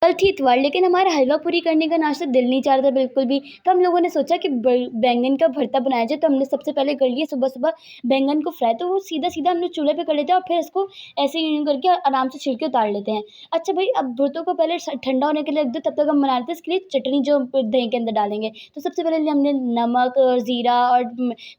कल थी इतवार, लेकिन हमारा हलवा पूरी करने का नाश्ता दिल नहीं चाह रहा था बिल्कुल भी। तो हम लोगों ने सोचा कि बैंगन का भरता बनाया जाए। तो हमने सबसे पहले कर लिया सुबह-सुबह बैंगन को फ्राई। तो वो सीधा-सीधा हमने चूल्हे पे कर लेते हैं और फिर इसको ऐसे ही यूँ करके आराम से छिल के उतार लेते हैं। अच्छा भई, अब भुर्तों को पहले ठंडा होने के लिए रख दो, तब तक हम बना लेते हैं इसके लिए चटनी जो दही के अंदर डालेंगे। तो सबसे पहले हमने नमक और ज़ीरा और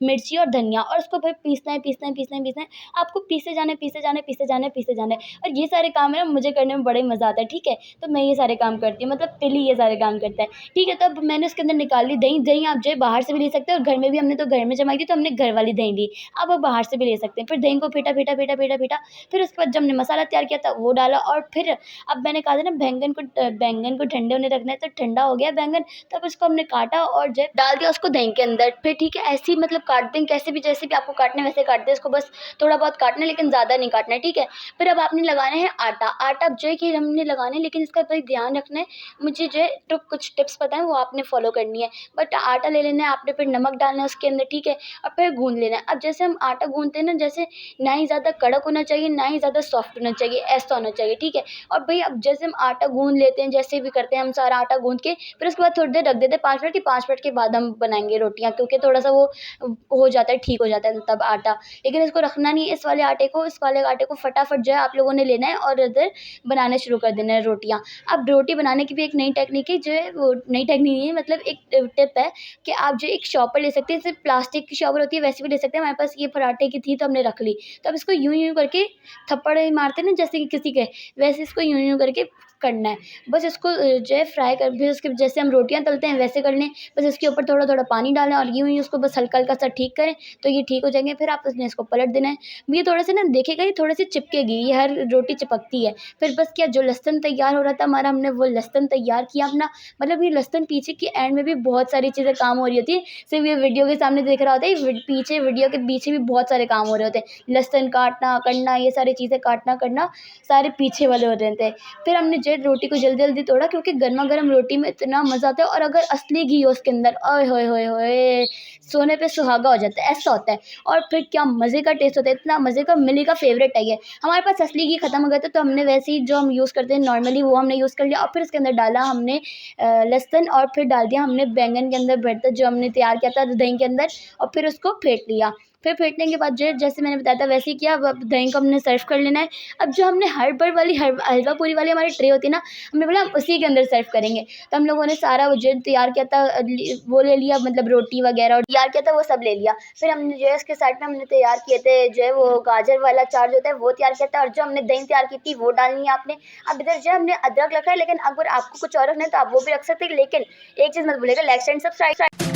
मिर्ची और धनिया, और उसको फिर पीसना है, पीसना है, पीसना है, पीसना है। आपको पीसे जाना है, पीसे जाना है, पीसे जाना है, पीसे जाना है। और ये सारे काम है ना, मुझे करने में बड़ा ही मज़ा आता है, ठीक है? तो मैं ये सारे काम करती हूँ, मतलब तिल ही ये सारे काम करता है, ठीक है? तब मैंने उसके अंदर निकाल ली दही। दही आप जो है बाहर से भी ले सकते हो, और घर में भी हमने तो घर में जमाई थी, तो हमने घर वाली दही ली। अब आप बाहर से भी ले सकते हैं। फिर दही को फेंटा, फेंटा, फेंटा, फेंटा, फेंटा। फिर उसके बाद जब हमने मसाला तैयार किया था वो डाला, और फिर अब मैंने कहा था ना बैंगन को ठंडे होने रखना है, तो ठंडा हो गया बैंगन, तब उसको हमने काटा और जो है डाल दिया उसको दही के अंदर। फिर ठीक है, ऐसे ही मतलब काट दें, कैसे भी जैसे भी आपको काटना है वैसे काट दें। इसको बस थोड़ा बहुत काटना है, लेकिन ज़्यादा नहीं काटना है, ठीक है? फिर अब आपने लगाना है आटा। आटा अब जो है कि हमने लगाना है, लेकिन इसका भाई ध्यान रखना है। मुझे जो है तो कुछ टिप्स पता है, वो आपने फ़ॉलो करनी है। बट आटा ले लेना है आपने, फिर नमक डालना है उसके अंदर, ठीक है? और फिर गूँध लेना है। अब जैसे हम आटा गूँधते हैं ना, जैसे ना ही ज़्यादा कड़क होना चाहिए, ना ही ज़्यादा सॉफ्ट होना चाहिए, ऐसा होना चाहिए, ठीक है? और भई अब जैसे हम आटा गूँध लेते हैं, जैसे भी करते हैं हम सारा आटा गूँध के, फिर उसके बाद थोड़ी देर रख देते हैं 5 मिनट, कि 5 मिनट के बाद हम बनाएँगे रोटियाँ, क्योंकि थोड़ा-सा वो हो जाता है, ठीक हो जाता है तब आटा। लेकिन इसको रखना नहीं है इस वाले आटे को फटाफट जो है आप लोगों ने लेना है और इधर बनाना शुरू कर देना है रोटियाँ। अब रोटी बनाने की भी एक नई टेक्निक है, जो है वो नई टेक्निक नहीं है, मतलब एक टिप है कि आप जो एक शॉपर ले सकते हैं, जैसे प्लास्टिक की शॉपर होती है वैसे भी ले सकते हैं। हमारे पास ये पराठे की थी तो हमने रख ली। तो अब इसको यूँ-यूँ करके थप्पड़ मारते हैं ना, जैसे कि किसी के, वैसे इसको यूँ-यूँ करके करना है। बस इसको जो है फ्राई कर, फिर उसके जैसे हम रोटियाँ तलते हैं वैसे कर लें। बस इसके ऊपर थोड़ा-थोड़ा पानी डालें और यूँ ही उसको बस हल्का-हल्का सा ठीक करें, तो ये ठीक हो जाएँगे। फिर आपने इसको पलट देना है। ये थोड़े-से ना देखिएगा, ये थोड़ी-सी चिपकेगी, ये हर रोटी चिपकती है। फिर बस क्या, जो लहसुन तैयार हो रहा था हमारा, हमने वो लहसुन तैयार किया अपना। मतलब ये लहसुन पीछे के एंड में भी बहुत सारी चीज़ें काम हो रही होती है। सिर्फ़ ये वीडियो के सामने दिख रहा होता है, ये पीछे वीडियो के पीछे भी बहुत सारे काम हो रहे होते हैं। लहसुन काटना, करना, ये सारी चीज़ें काटना, करना, सारे पीछे वाले हो रहे थे। फिर हमने जो है रोटी को जल्दी-जल्दी तोड़ा, क्योंकि गरमा-गरम रोटी में इतना मज़ा आता है, और अगर असली घी हो उसके अंदर, ओए होए होए होए! सोने पे सुहागा हो जाता है, ऐसा होता है। और फिर क्या मज़े का टेस्ट होता है, इतना मज़े का, मिली का फ़ेवरेट है ये। हमारे पास असली घी खत्म हो गया था, तो हमने वैसे ही जो हम यूज़ करते हैं नॉर्मली, वो हमने यूज़ कर लिया, और फिर उसके अंदर डाला हमने लहसुन, और फिर डाल दिया हमने बैंगन के अंदर भरता जो हमने तैयार किया था दही के अंदर, और फिर उसको फेंट लिया। फिर फेंटने के बाद जो है, जैसे मैंने बताया था वैसे ही किया। अब दही को हमने सर्व कर लेना है। अब जो हमने हलवा पूरी वाली हमारी ट्रे होती है ना, हमने बोला हम उसी के अंदर सर्व करेंगे। तो हम लोगों ने सारा वो जो तैयार किया था वो ले लिया, मतलब रोटी वगैरह और तैयार किया था वो सब ले लिया। फिर हमने जो है इसके साइड में हमने तैयार किए थे जो है वो गाजर वाला चाट जो होता है वो तैयार किया था, और जो हमने दही तैयार की थी वो डालनी है आपने। अब इधर जो है हमने अदरक रखा है, लेकिन अगर आपको कुछ और रखना है तो आप वो भी रख सकते हैं, लेकिन एक चीज़ मत भूलिएगा, लाइक एंड सब्सक्राइब।